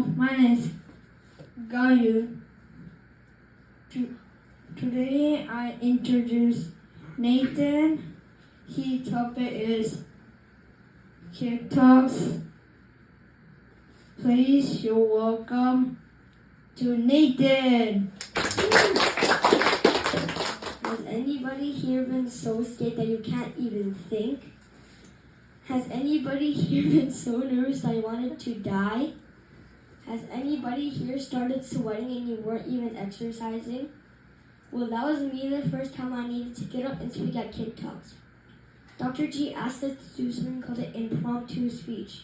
my name is Gayu. Today I introduce Nathan. His topic is KidTalks. Please, you're welcome to Nathan. Has anybody here been so scared that you can't even think? Has anybody here been so nervous that you wanted to die? Has anybody here started sweating and you weren't even exercising? Well, that was me the first time I needed to get up and speak at KidTalks. Dr. G asked us to do something called an impromptu speech.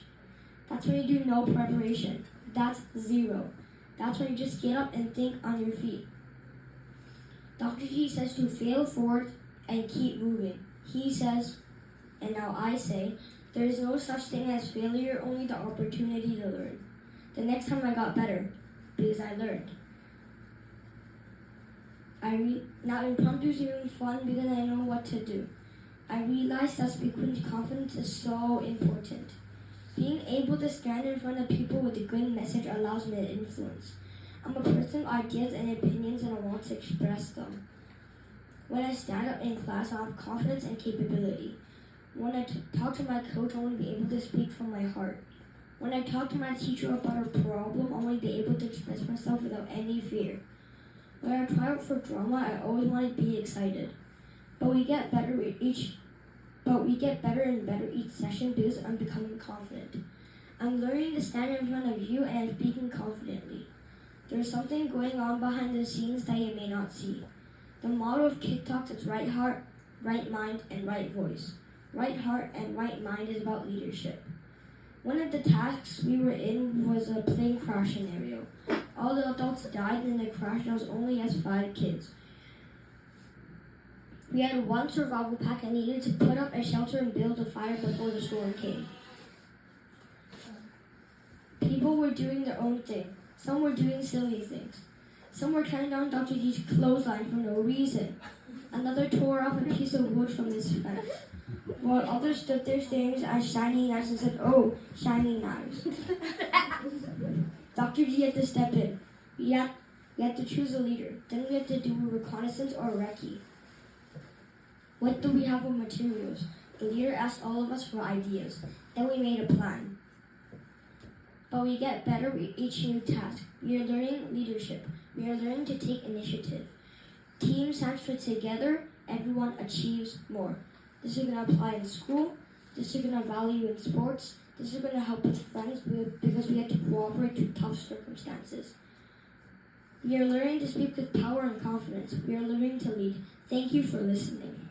That's when you do no preparation. That's zero. That's when you just get up and think on your feet. Dr. G says to fail forward and keep moving. He says, and now I say, there is no such thing as failure, only the opportunity to learn. The next time I got better, because I learned. Now impromptu is even fun because I know what to do. I realized that speaking with confidence is so important. Being able to stand in front of people with a good message allows me to influence. I'm a person of ideas and opinions and I want to express them. When I stand up in class, I have confidence and capability. When I talk to my coach, I want to be able to speak from my heart. When I talk to my teacher about a problem, I want to be able to express myself without any fear. When I try out for drama, I always want to be excited. But we get better and better each session because I'm becoming confident. I'm learning to stand in front of you and I'm speaking confidently. There's something going on behind the scenes that you may not see. The motto of KidTalks is right heart, right mind, and right voice. Right heart and right mind is about leadership. One of the tasks we were in was a plane crash scenario. All the adults died in the crash and there was only us 5 kids. We had one survival pack and needed to put up a shelter and build a fire before the storm came. People were doing their own thing. Some were doing silly things. Some were tearing down Dr. G's clothesline for no reason. Another tore off a piece of wood from his fence. While others stood there staring at shiny knives and said, "Oh, shiny knives." Dr. G had to step in. We had to choose a leader. Then we had to do a reconnaissance or a recce. What do we have of materials? The leader asked all of us for ideas. Then we made a plan. But we get better with each new task. We are learning leadership. We are learning to take initiative. Team stands for together, everyone achieves more. This is going to apply in school. This is going to value in sports. This is going to help with friends because we have to cooperate through tough circumstances. We are learning to speak with power and confidence. We are learning to lead. Thank you for listening.